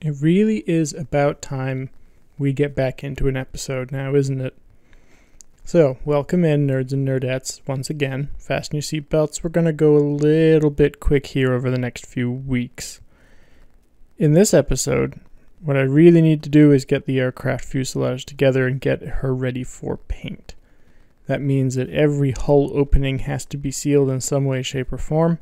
It really is about time we get back into an episode now, isn't it? So, welcome in, nerds and nerdettes, once again. Fasten your seatbelts. We're going to go a little bit quick here over the next few weeks. In this episode, what I really need to do is get the aircraft fuselage together and get her ready for paint. That means that every hull opening has to be sealed in some way, shape, or form,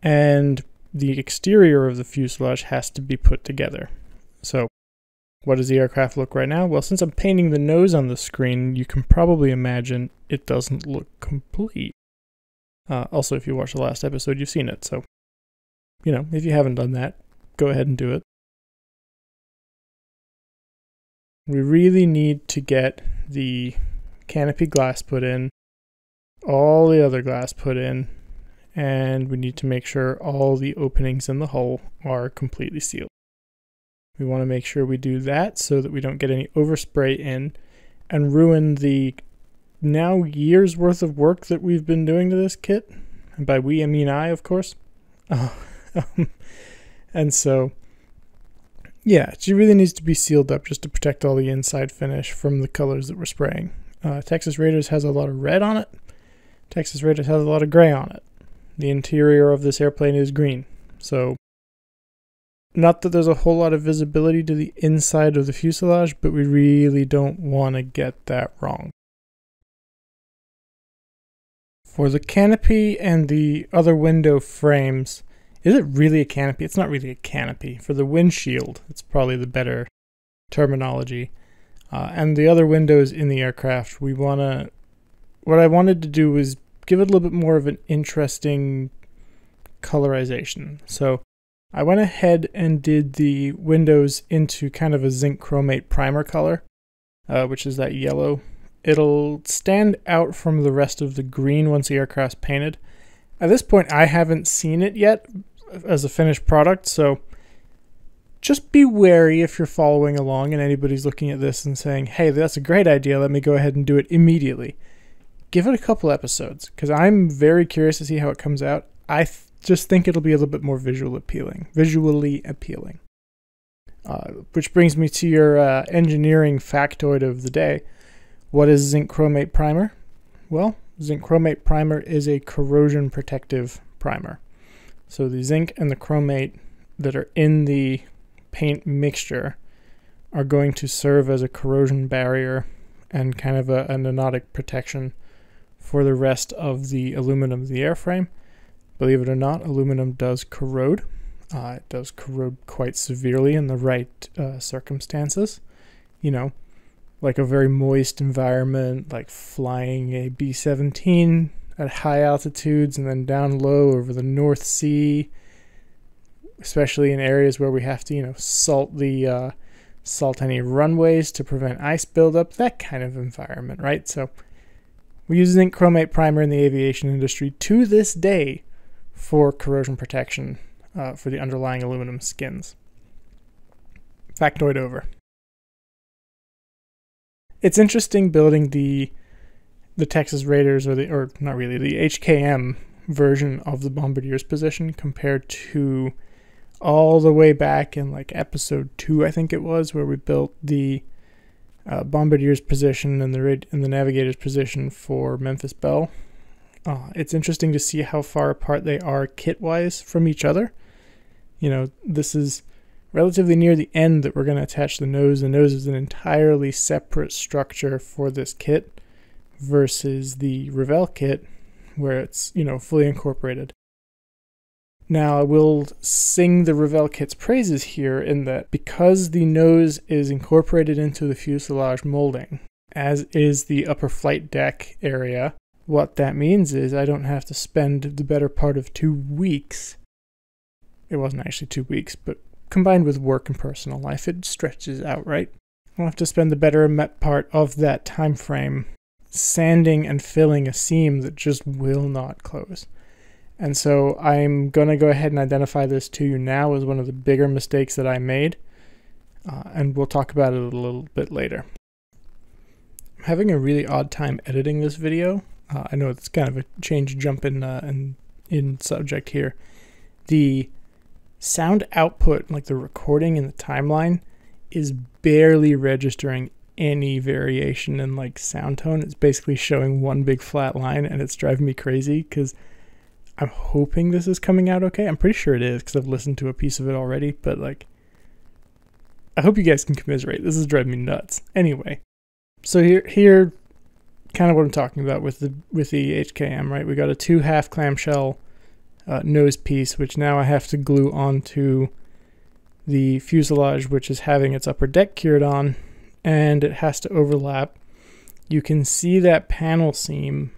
and the exterior of the fuselage has to be put together. So, what does the aircraft look right now? Well, since I'm painting the nose on the screen, you can probably imagine it doesn't look complete. Also, if you watched the last episode, you've seen it. So, if you haven't done that, go ahead and do it. We really need to get the canopy glass put in, all the other glass put in, and we need to make sure all the openings in the hull are completely sealed. We want to make sure we do that so that we don't get any overspray in and ruin the now years worth of work that we've been doing to this kit. And by we, I mean I, of course. And so, yeah, she really needs to be sealed up just to protect all the inside finish from the colors that we're spraying. Texas Raiders has a lot of red on it. Texas Raiders has a lot of gray on it. The interior of this airplane is green. So, not that there's a whole lot of visibility to the inside of the fuselage, but we really don't want to get that wrong. For the canopy and the other window frames, is it really a canopy? It's not really a canopy. For the windshield, it's probably the better terminology. And the other windows in the aircraft, what I wanted to do was give it a little bit more of an interesting colorization. So I went ahead and did the windows into kind of a zinc chromate primer color, which is that yellow. It'll stand out from the rest of the green once the aircraft's painted. At this point, I haven't seen it yet as a finished product, so just be wary if you're following along and anybody's looking at this and saying, hey, that's a great idea, let me go ahead and do it immediately. Give it a couple episodes, because I'm very curious to see how it comes out. I just think it'll be a little bit more visually appealing. Which brings me to your engineering factoid of the day. What is zinc chromate primer? Well, zinc chromate primer is a corrosion protective primer. So the zinc and the chromate that are in the paint mixture are going to serve as a corrosion barrier and kind of an anodic protection for the rest of the aluminum of the airframe. Believe it or not, aluminum does corrode. It does corrode quite severely in the right circumstances. Like a very moist environment, like flying a B-17 at high altitudes and then down low over the North Sea, especially in areas where we have to, salt any runways to prevent ice buildup, that kind of environment, right? So we use zinc chromate primer in the aviation industry to this day for corrosion protection for the underlying aluminum skins. Factoid over. It's interesting building the Texas Raiders or not really, the HKM version of the Bombardier's position compared to all the way back in like episode 2, I think it was, where we built the Bombardier's position and the Navigator's position for Memphis Belle. It's interesting to see how far apart they are kit-wise from each other. This is relatively near the end that we're going to attach the nose. The nose is an entirely separate structure for this kit versus the Revell kit where it's, fully incorporated. Now, I will sing the Revell kit's praises here in that because the nose is incorporated into the fuselage molding, as is the upper flight deck area, what that means is I don't have to spend the better part of 2 weeks. It wasn't actually 2 weeks, but combined with work and personal life, it stretches out, right? I'll have to spend the better part of that time frame sanding and filling a seam that just will not close. And so I'm going to go ahead and identify this to you now as one of the bigger mistakes that I made, and we'll talk about it a little bit later. I'm having a really odd time editing this video. I know it's kind of a jump in subject here. The sound output, like the recording in the timeline, is barely registering any variation in like sound tone. It's basically showing one big flat line, and it's driving me crazy because I'm hoping this is coming out okay. I'm pretty sure it is because I've listened to a piece of it already, but like, I hope you guys can commiserate. This is driving me nuts. Anyway, so here, kind of what I'm talking about with the HKM, right? We got a 2.5 clamshell nose piece, which now I have to glue onto the fuselage, which is having its upper deck cured on, and it has to overlap. You can see that panel seam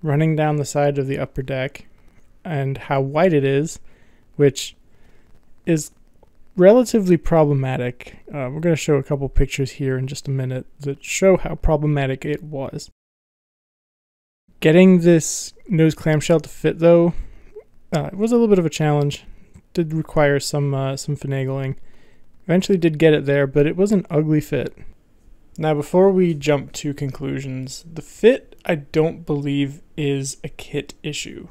running down the side of the upper deck and how wide it is, which is relatively problematic. We're going to show a couple pictures here in just a minute that show how problematic it was. Getting this nose clamshell to fit, though, it was a little bit of a challenge. Did require some finagling. Eventually did get it there, but it was an ugly fit. Now, before we jump to conclusions, the fit I don't believe is a kit issue.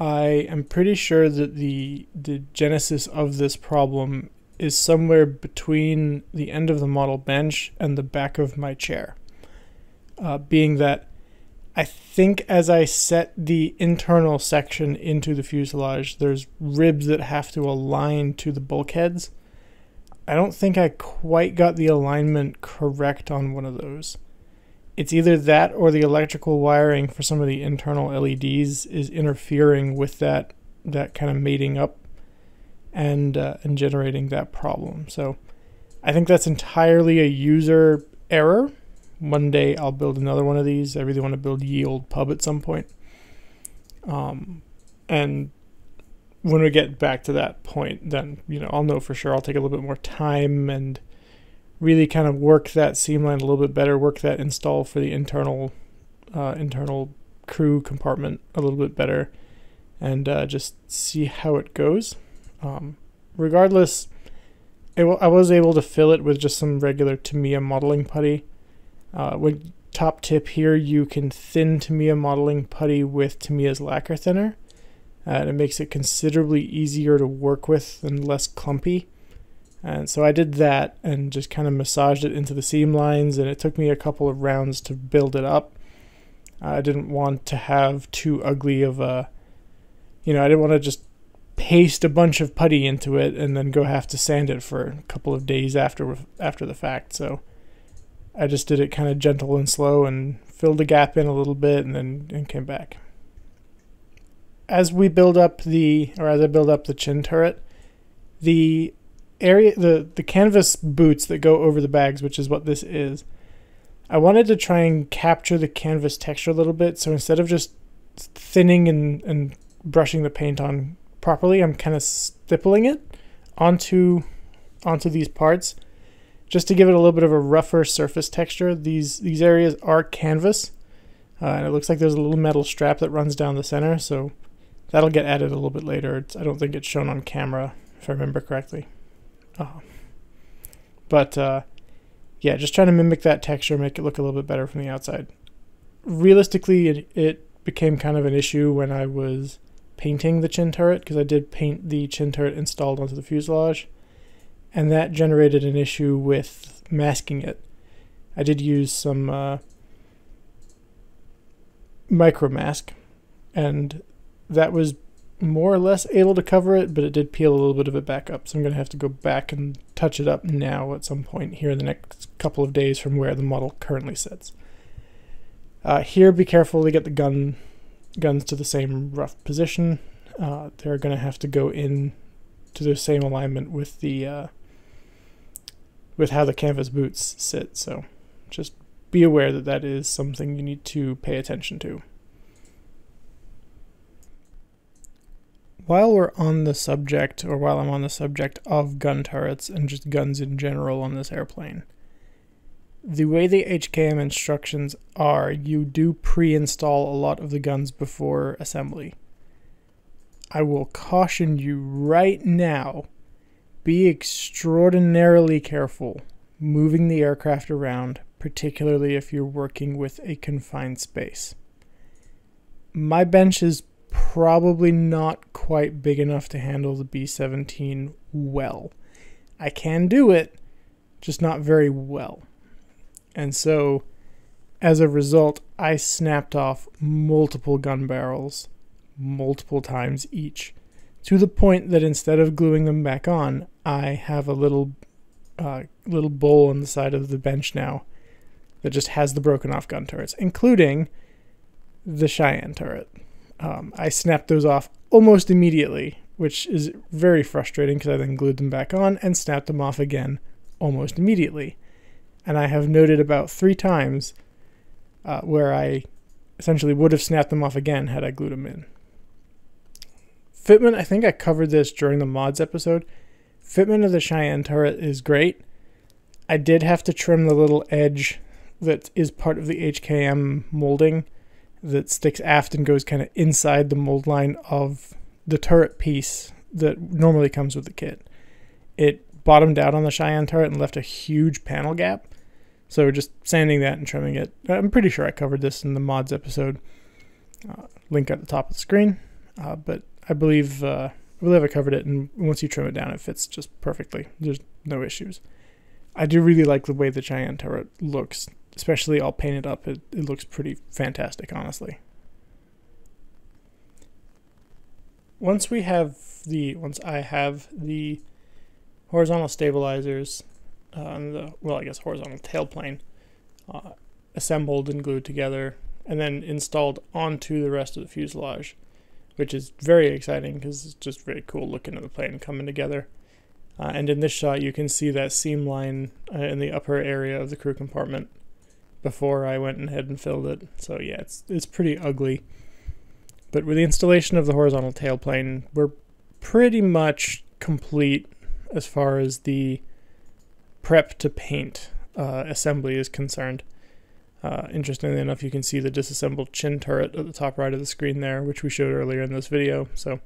I am pretty sure that the genesis of this problem is somewhere between the end of the model bench and the back of my chair. Being that I think as I set the internal section into the fuselage, there's ribs that have to align to the bulkheads. I don't think I quite got the alignment correct on one of those. It's either that or the electrical wiring for some of the internal LEDs is interfering with that kind of mating up and generating that problem. So I think that's entirely a user error. One day I'll build another one of these. I really want to build Ye Old Pub at some point. And when we get back to that point, then, I'll know for sure. I'll take a little bit more time and really kind of work that seam line a little bit better, work that install for the internal crew compartment a little bit better, and just see how it goes. Regardless, I was able to fill it with just some regular Tamiya modeling putty. Top tip here, you can thin Tamiya modeling putty with Tamiya's lacquer thinner. And it makes it considerably easier to work with and less clumpy. And so I did that and just kind of massaged it into the seam lines, and it took me a couple of rounds to build it up. I didn't want to have too ugly of a, I didn't want to just paste a bunch of putty into it and then go have to sand it for a couple of days after the fact. So I just did it kind of gentle and slow and filled the gap in a little bit and came back. As I build up the chin turret, the canvas boots that go over the bags, which is what this is, I wanted to try and capture the canvas texture a little bit. So instead of just thinning and brushing the paint on properly, I'm kind of stippling it onto these parts just to give it a little bit of a rougher surface texture. These areas are canvas, and it looks like there's a little metal strap that runs down the center, so that'll get added a little bit later. I don't think it's shown on camera, if I remember correctly. Yeah, just trying to mimic that texture, make it look a little bit better from the outside. Realistically, it became kind of an issue when I was painting the chin turret, because I did paint the chin turret installed onto the fuselage, and that generated an issue with masking it. I did use some micro mask, and that was more or less able to cover it, but it did peel a little bit of it back up. So I'm going to have to go back and touch it up now at some point here in the next couple of days from where the model currently sits. Here, be careful to get the guns to the same rough position. They're going to have to go in to the same alignment with the with how the canvas boots sit. So just be aware that that is something you need to pay attention to. While I'm on the subject of gun turrets and just guns in general on this airplane, the way the HKM instructions are, you do pre-install a lot of the guns before assembly. I will caution you right now, be extraordinarily careful moving the aircraft around, particularly if you're working with a confined space. My bench is probably not quite big enough to handle the B-17 well. I can do it, just not very well. And so, as a result, I snapped off multiple gun barrels, multiple times each, to the point that instead of gluing them back on, I have a little bowl on the side of the bench now that just has the broken off gun turrets, including the Cheyenne turret. I snapped those off almost immediately, which is very frustrating because I then glued them back on and snapped them off again almost immediately. And I have noted about 3 times where I essentially would have snapped them off again had I glued them in. Fitment, I think I covered this during the mods episode. Fitment of the Cheyenne turret is great. I did have to trim the little edge that is part of the HKM molding that sticks aft and goes kind of inside the mold line of the turret piece that normally comes with the kit. It bottomed out on the Cheyenne turret and left a huge panel gap. So just sanding that and trimming it. I'm pretty sure I covered this in the mods episode. Link at the top of the screen. But I believe I covered it, and once you trim it down, it fits just perfectly. There's no issues. I do really like the way the Cheyenne turret looks, especially all painted up. It looks pretty fantastic, honestly. Once I have the horizontal stabilizers, horizontal tailplane, assembled and glued together, and then installed onto the rest of the fuselage, which is very exciting because it's just very cool looking at the plane coming together. And in this shot, you can see that seam line in the upper area of the crew compartment before I went ahead and filled it. So yeah, it's pretty ugly. But with the installation of the horizontal tailplane, we're pretty much complete as far as the prep to paint assembly is concerned. Interestingly enough, you can see the disassembled chin turret at the top right of the screen there, which we showed earlier in this video. So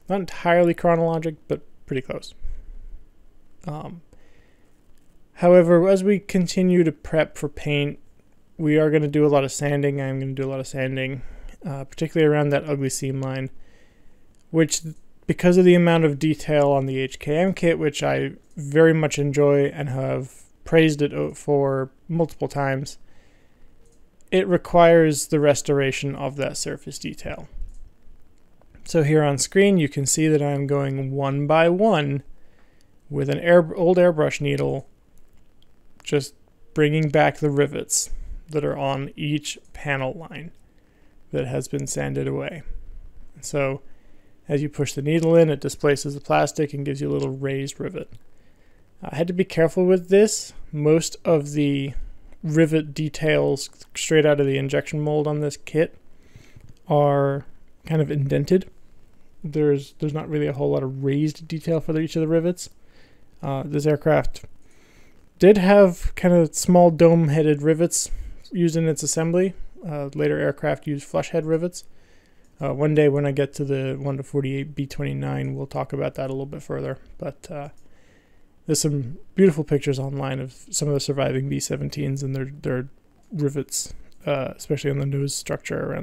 not entirely chronologic, but pretty close. However, as we continue to prep for paint, we are going to do a lot of sanding. I'm going to do a lot of sanding, particularly around that ugly seam line, which, because of the amount of detail on the HKM kit, which I very much enjoy and have praised it for multiple times, it requires the restoration of that surface detail. So here on screen, you can see that I'm going one by one with an old airbrush needle, just bringing back the rivets that are on each panel line that has been sanded away. So as you push the needle in, it displaces the plastic and gives you a little raised rivet. I had to be careful with this. Most of the rivet details straight out of the injection mold on this kit are kind of indented. There's not really a whole lot of raised detail for each of the rivets. This aircraft did have kind of small dome-headed rivets used in its assembly. Later aircraft used flush head rivets. One day when I get to the 1-48 B-29, we'll talk about that a little bit further. But there's some beautiful pictures online of some of the surviving B-17s and their rivets, especially on the nose structure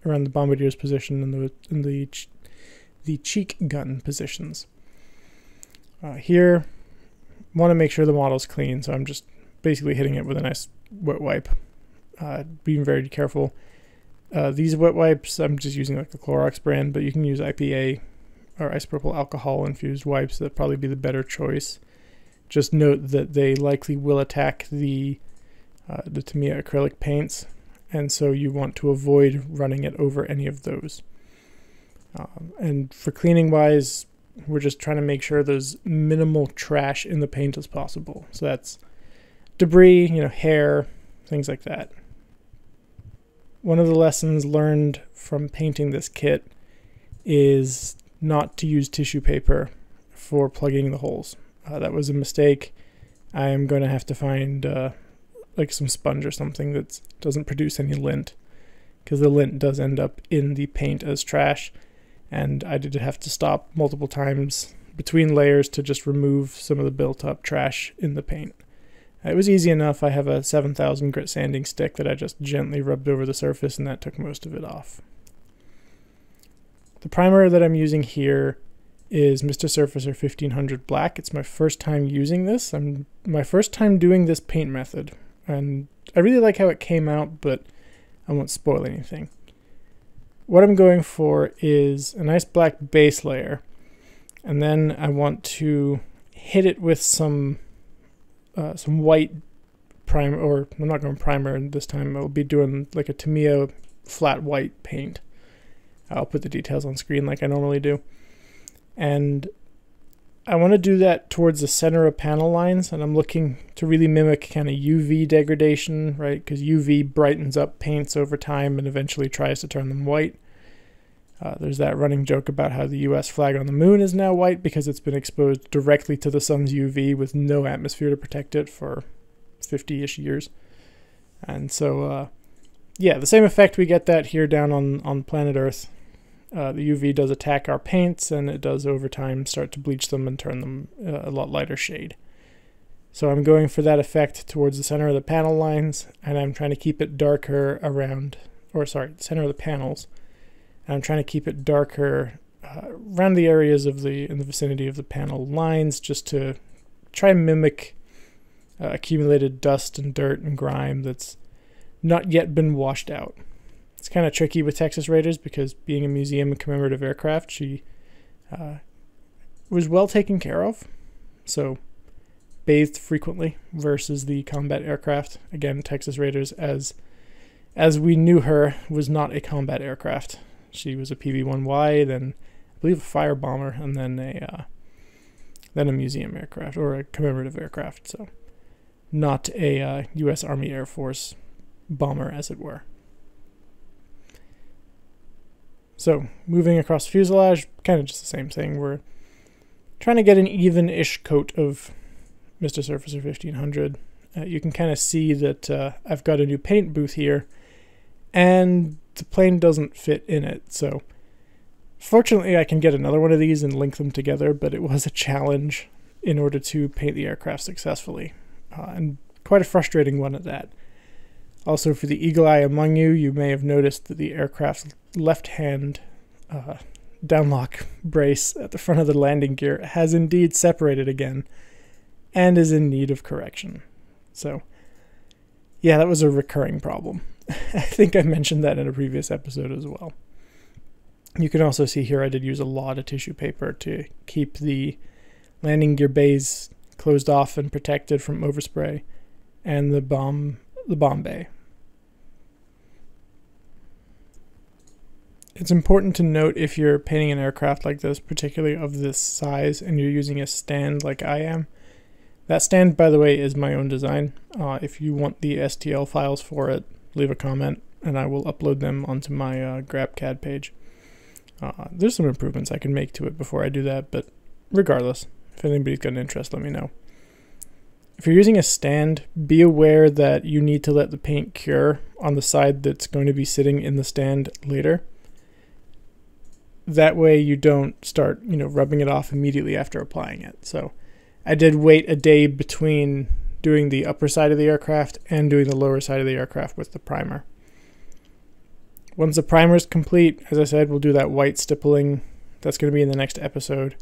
around the bombardier's position and the cheek gun positions. Here, want to make sure the model's clean, so I'm just basically hitting it with a nice wet wipe. Being very careful. These wet wipes, I'm just using like the Clorox brand, but you can use IPA or isopropyl alcohol infused wipes. That'd probably be the better choice. Just note that they likely will attack the Tamiya acrylic paints, and so you want to avoid running it over any of those. And for cleaning wise, we're just trying to make sure there's minimal trash in the paint as possible. So that's debris, hair, things like that. One of the lessons learned from painting this kit is not to use tissue paper for plugging the holes. That was a mistake. I am going to have to find like some sponge or something that doesn't produce any lint, because the lint does end up in the paint as trash. And I did have to stop multiple times between layers to just remove some of the built-up trash in the paint. It was easy enough. I have a 7000 grit sanding stick that I just gently rubbed over the surface, and that took most of it off. The primer that I'm using here is Mr. Surfacer 1500 Black. It's my first time using this. My first time doing this paint method, and I really like how it came out, but I won't spoil anything. What I'm going for is a nice black base layer, and then I want to hit it with some white primer, or I'm not going primer this time. I'll be doing like a Tamiya flat white paint. I'll put the details on screen like I normally do. And I want to do that towards the center of panel lines, and I'm looking to really mimic kind of UV degradation, right? Because UV brightens up paints over time and eventually tries to turn them white. There's that running joke about how the US flag on the moon is now white because it's been exposed directly to the sun's UV with no atmosphere to protect it for 50-ish years. And so, yeah, the same effect we get that here down on planet Earth. The UV does attack our paints, and it does over time start to bleach them and turn them a lot lighter shade. So I'm going for that effect towards the center of the panel lines, and I'm trying to keep it darker around, or sorry, the center of the panels. And I'm trying to keep it darker around the areas in the vicinity of the panel lines, just to try and mimic accumulated dust and dirt and grime that's not yet been washed out. It's kind of tricky with Texas Raiders because being a museum and commemorative aircraft, she was well taken care of, so bathed frequently versus the combat aircraft. Again, Texas Raiders, as we knew her, was not a combat aircraft. She was a PB-1Y, then I believe a fire bomber, and then a museum aircraft or a commemorative aircraft. So not a U.S. Army Air Force bomber, as it were. So moving across the fuselage, kind of just the same thing. We're trying to get an even-ish coat of Mr. Surfacer 1500. You can kind of see that I've got a new paint booth here, and the plane doesn't fit in it. So fortunately I can get another one of these and link them together, but it was a challenge in order to paint the aircraft successfully, and quite a frustrating one at that. Also, for the eagle eye among you, you may have noticed that the aircraft's left-hand downlock brace at the front of the landing gear has indeed separated again and is in need of correction. So, yeah, that was a recurring problem. I think I mentioned that in a previous episode as well. You can also see here I did use a lot of tissue paper to keep the landing gear bays closed off and protected from overspray, and the bomb bay. It's important to note, if you're painting an aircraft like this, particularly of this size, and you're using a stand like I am. That stand, by the way, is my own design. If you want the STL files for it, leave a comment and I will upload them onto my GrabCAD page. There's some improvements I can make to it before I do that, but regardless, if anybody's got an interest, let me know. If you're using a stand, be aware that you need to let the paint cure on the side that's going to be sitting in the stand later. That way you don't start, rubbing it off immediately after applying it. So I did wait a day between doing the upper side of the aircraft and doing the lower side of the aircraft with the primer. Once the primer is complete, as I said, we'll do that white stippling. That's going to be in the next episode.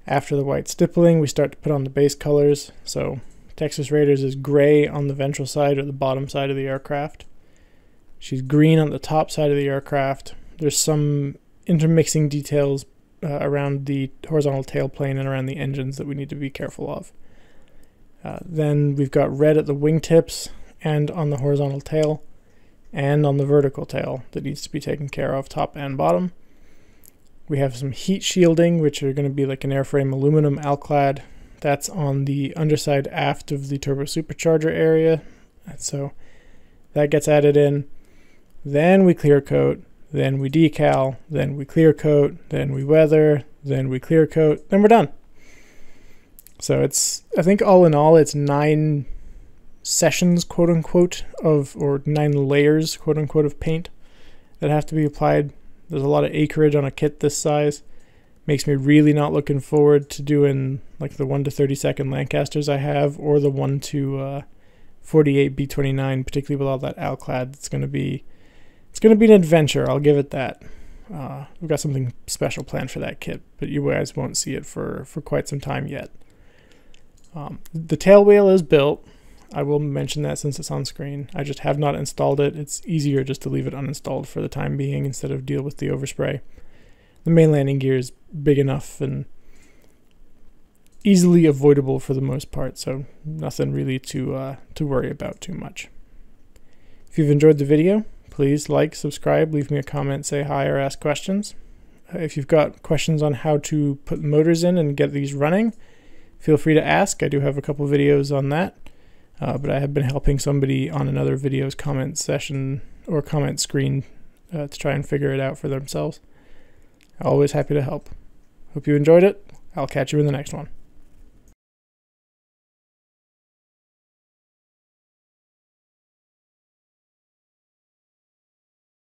After the white stippling, we start to put on the base colors. So Texas Raiders is gray on the ventral side or the bottom side of the aircraft. She's green on the top side of the aircraft. There's some intermixing details around the horizontal tailplane and around the engines that we need to be careful of. Then we've got red at the wingtips and on the horizontal tail and on the vertical tail that needs to be taken care of, top and bottom. We have some heat shielding, which are going to be like an airframe aluminum alclad. That's on the underside aft of the turbo supercharger area. And so that gets added in. Then we clear coat. Then we decal, then we clear coat, then we weather, then we clear coat, then we're done. So I think all in all, it's 9 sessions, quote unquote, or 9 layers, quote unquote, of paint that have to be applied. There's a lot of acreage on a kit this size. Makes me really not looking forward to doing like the 1 to 32nd Lancasters I have, or the 1 to 48 B-29, particularly with all that alclad. It's going to be an adventure, I'll give it that. we've got something special planned for that kit, but you guys won't see it for quite some time yet. The tail wheel is built. I will mention that since it's on screen. I just have not installed it. It's easier just to leave it uninstalled for the time being instead of deal with the overspray. The main landing gear is big enough and easily avoidable for the most part, so nothing really to worry about too much. If you've enjoyed the video, please like, subscribe, leave me a comment, say hi, or ask questions. If you've got questions on how to put motors in and get these running, feel free to ask. I do have a couple videos on that, but I have been helping somebody on another video's comment session or comment screen to try and figure it out for themselves. Always happy to help. Hope you enjoyed it. I'll catch you in the next one.